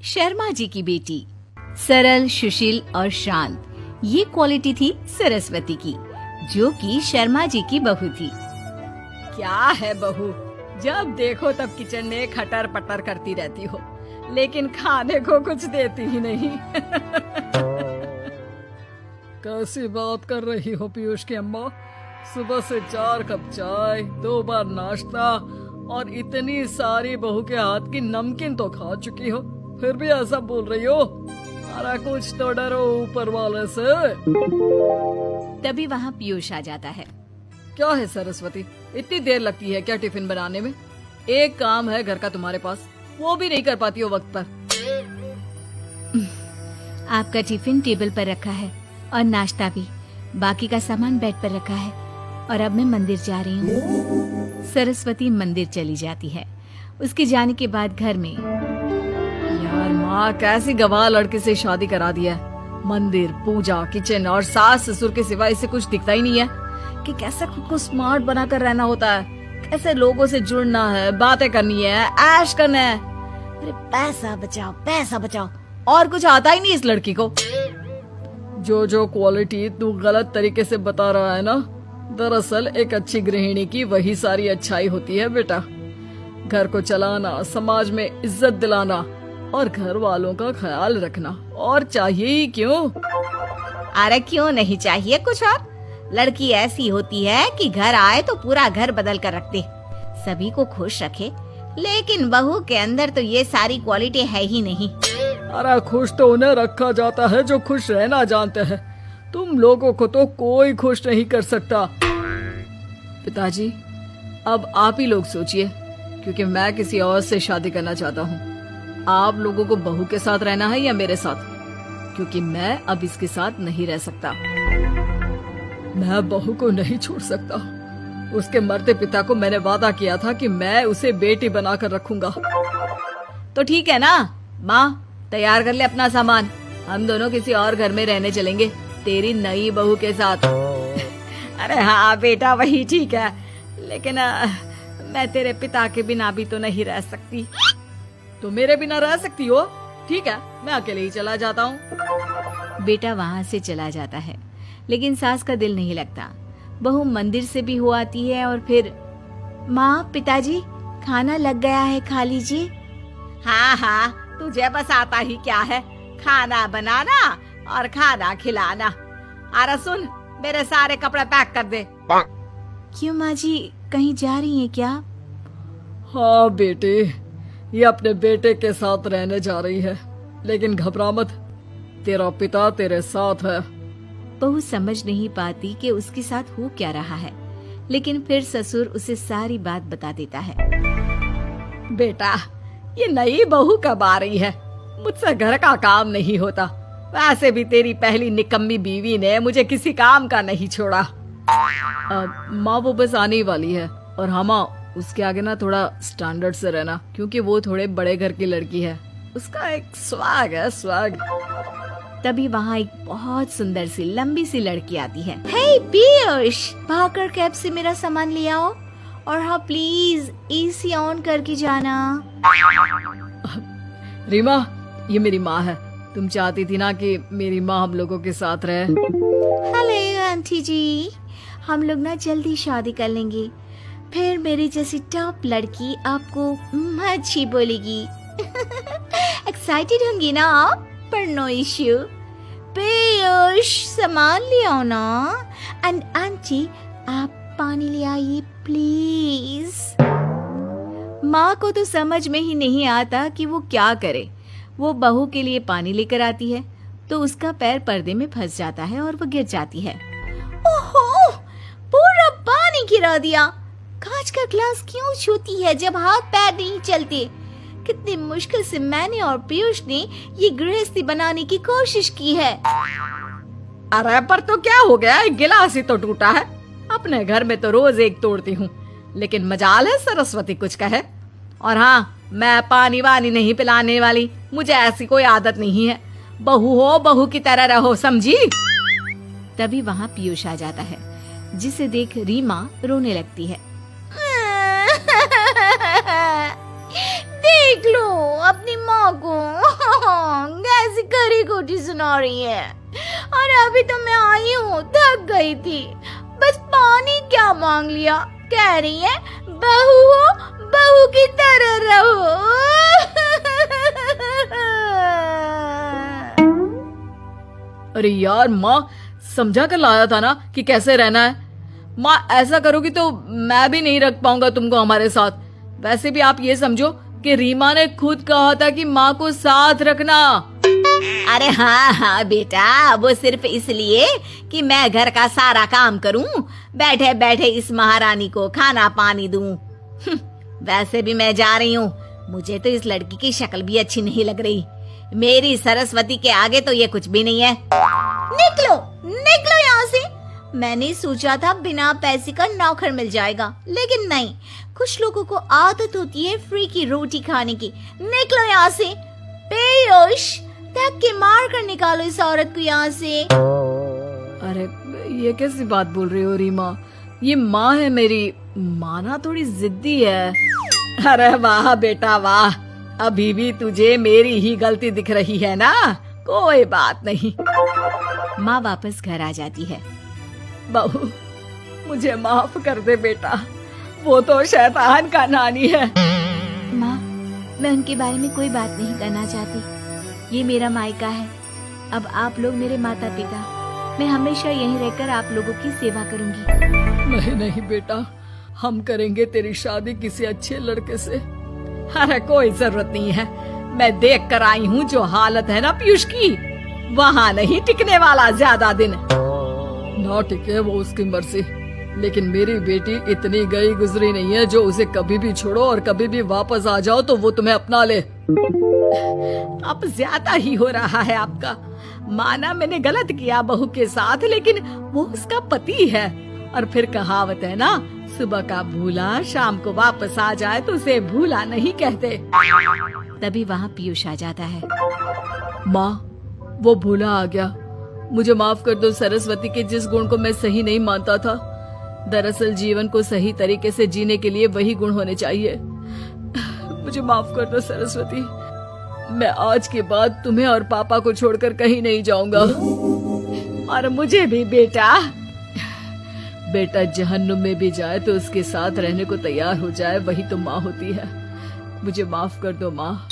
शर्मा जी की बेटी। सरल, सुशील और शांत, ये क्वालिटी थी सरस्वती की, जो कि शर्मा जी की बहू थी। क्या है बहू, जब देखो तब किचन में खटर पटर करती रहती हो, लेकिन खाने को कुछ देती ही नहीं। कैसी बात कर रही हो पीयूष की अम्मा, सुबह से 4 कप चाय, 2 बार नाश्ता और इतनी सारी बहू के हाथ की नमकीन तो खा चुकी हो, फिर भी ऐसा बोल रही हो। अरे कुछ तो डरो ऊपर वाले से। तभी वहाँ पीयूष आ जाता है। क्या है सरस्वती, इतनी देर लगती है क्या टिफिन बनाने में? एक काम है घर का तुम्हारे पास, वो भी नहीं कर पाती हो वक्त पर। आपका टिफिन टेबल पर रखा है और नाश्ता भी, बाकी का सामान बेड पर रखा है और अब मैं मंदिर जा रही हूँ। सरस्वती मंदिर चली जाती है। उसके जाने के बाद घर में, यार माँ कैसी गवाह लड़के से शादी करा दिया है। मंदिर, पूजा, किचन और सास ससुर के सिवा इसे कुछ दिखता ही नहीं है कि कैसे खुद को स्मार्ट बनाकर रहना होता है, कैसे लोगों से जुड़ना है, बातें करनी है, ऐश करना है। अरे पैसा बचाओ पैसा बचाओ, और कुछ आता ही नहीं इस लड़की को। जो क्वालिटी तू गलत तरीके से बता रहा है ना, दरअसल एक अच्छी गृहिणी की वही सारी अच्छाई होती है बेटा। घर को चलाना, समाज में इज्जत दिलाना और घर वालों का ख्याल रखना, और चाहिए ही क्यों? अरे क्यों नहीं चाहिए कुछ और? लड़की ऐसी होती है कि घर आए तो पूरा घर बदल कर रख दे, सभी को खुश रखे, लेकिन बहू के अंदर तो ये सारी क्वालिटी है ही नहीं। अरे खुश तो उन्हें रखा जाता है जो खुश रहना जानते हैं, तुम लोगों को तो कोई खुश नहीं कर सकता। पिताजी अब आप ही लोग सोचिए, क्योंकि मैं किसी और से शादी करना चाहता हूँ। आप लोगों को बहू के साथ रहना है या मेरे साथ? क्योंकि मैं अब इसके साथ नहीं रह सकता। मैं बहू को नहीं छोड़ सकता। उसके मरते पिता को मैंने वादा किया था कि मैं उसे बेटी बनाकर रखूंगा। तो ठीक है ना माँ, तैयार कर ले अपना सामान, हम दोनों किसी और घर में रहने चलेंगे तेरी नई बहू के साथ। अरे हाँ बेटा वही ठीक है, लेकिन मैं तेरे पिता के बिना भी तो नहीं रह सकती। तो मेरे बिना रह सकती हो? ठीक है, मैं अकेले ही चला जाता हूँ। बेटा वहाँ से चला जाता है, लेकिन सास का दिल नहीं लगता। बहू मंदिर से भी हो आती है और फिर, माँ पिताजी खाना लग गया है, खा लीजिए। हाँ हाँ, तुझे बस आता ही क्या है, खाना बनाना और खाना खिलाना। अरे सुन, मेरे सारे कपड़े पैक कर दे। क्यों माँ जी, कहीं जा रही हैं क्या? हाँ बेटे, ये अपने बेटे के साथ रहने जा रही है, लेकिन घबरा मत, तेरा पिता तेरे साथ है। बहू समझ नहीं पाती कि उसके साथ हो क्या रहा है, लेकिन फिर ससुर उसे सारी बात बता देता है। बेटा, ये नई बहू कब आ रही है? मुझसे घर का काम नहीं होता। वैसे भी तेरी पहली निकम्मी बीवी ने मुझे किसी काम का नहीं छोड़ा। माँ वो बस आने ही वाली है, और हाँ माँ, उसके आगे ना थोड़ा स्टैंडर्ड से रहना, क्योंकि वो थोड़े बड़े घर की लड़की है, उसका एक स्वैग है, स्वैग। तभी वहाँ एक बहुत सुंदर सी लंबी सी लड़की आती है। हे पीयूष, भाकर कैब से मेरा सामान ले आओ, और हाँ प्लीज एसी ऑन करके जाना। रीमा, ये मेरी माँ है। तुम चाहती थी ना कि मेरी माँ हम लोगों के साथ रहे। हेलो आंटी जी, हम लोग ना जल्दी शादी कर लेंगे, फिर मेरी जैसी टॉप लड़की आपको अच्छी बोलेगी। एक्साइटेड होंगी ना आप? पर नो इश्यू। पीयूष सामान ले आओ ना, एंड आंटी आप पानी ले आइए प्लीज। माँ को तो समझ में ही नहीं आता कि वो क्या करे। वो बहू के लिए पानी लेकर आती है तो उसका पैर पर्दे में फंस जाता है और वो गिर जाती है। ओहो, पूरा पानी गिरा दिया। कांच का ग्लास क्यों छूती है जब हाथ पैर नहीं चलते? कितनी मुश्किल से मैंने और पीयूष ने ये गृहस्थी बनाने की कोशिश की है। अरे पर तो क्या हो गया, एक गिलास ही तो टूटा है। अपने घर में तो रोज एक तोड़ती हूँ, लेकिन मजाल है सरस्वती कुछ कहे। और हाँ, मैं पानी वानी नहीं पिलाने वाली, मुझे ऐसी कोई आदत नहीं है। बहू हो, बहू की तरह रहो, समझी? तभी वहाँ पीयूष आ जाता है, जिसे देख रीमा रोने लगती है। देख लो अपनी माँ को। छोटी सुना रही है। और अभी तो मैं आई हूँ, थक गई थी, बस पानी क्या मांग लिया। कह रही है बहू हो, बहू की तरह रहो। अरे यार माँ, समझा कर लाया था ना कि कैसे रहना है। माँ ऐसा करोगी तो मैं भी नहीं रख पाऊंगा तुमको हमारे साथ। वैसे भी आप ये समझो कि रीमा ने खुद कहा था कि माँ को साथ रखना। अरे हाँ हाँ बेटा, वो सिर्फ इसलिए कि मैं घर का सारा काम करूं, बैठे बैठे इस महारानी को खाना पानी दूं। वैसे भी मैं जा रही हूँ, मुझे तो इस लड़की की शक्ल भी अच्छी नहीं लग रही। मेरी सरस्वती के आगे तो ये कुछ भी नहीं है। निकलो निकलो यहाँ से। मैंने सोचा था बिना पैसे का नौकर मिल जाएगा, लेकिन नहीं, कुछ लोगों को आदत होती है फ्री की रोटी खाने की। निकलो यहाँ से। पीयूष, धक के मार कर निकालो इस औरत को यहाँ से। अरे ये कैसी बात बोल रही हो रीमा? ये माँ है मेरी, माना थोड़ी जिद्दी है। अरे वाह बेटा वाह, अभी भी तुझे मेरी ही गलती दिख रही है ना? कोई बात नहीं। माँ वापस घर आ जाती है। बहू, मुझे माफ कर दे बेटा, वो तो शैतान का नानी है। माँ, मैं उनके बारे में कोई बात नहीं करना चाहती। ये मेरा मायका है। अब आप लोग मेरे माता पिता, मैं हमेशा यहीं रहकर आप लोगों की सेवा करूंगी। नहीं नहीं बेटा, हम करेंगे तेरी शादी किसी अच्छे लड़के से। अरे कोई जरूरत नहीं है, मैं देख कर आई हूँ जो हालत है ना पीयूष की, वहाँ नहीं टिकने वाला ज्यादा दिन। ना टिके वो उसकी मर्जी, लेकिन मेरी बेटी इतनी गई गुजरी नहीं है जो उसे कभी भी छोड़ो और कभी भी वापस आ जाओ तो वो तुम्हें अपना ले। अब ज्यादा ही हो रहा है आपका। माना मैंने गलत किया बहू के साथ, लेकिन वो उसका पति है। और फिर कहावत है ना, सुबह का भूला शाम को वापस आ जाए तो उसे भूला नहीं कहते। तभी वहाँ पीयूष आ जाता है। माँ, वो भूला आ गया, मुझे माफ कर दो। सरस्वती के जिस गुण को मैं सही नहीं मानता था, दरअसल जीवन को सही तरीके से जीने के लिए वही गुण होने चाहिए। मुझे माफ कर दो सरस्वती, मैं आज के बाद तुम्हें और पापा को छोड़कर कहीं नहीं जाऊंगा। और मुझे भी बेटा। बेटा जहन्नुम में भी जाए तो उसके साथ रहने को तैयार हो जाए, वही तो माँ होती है। मुझे माफ कर दो माँ।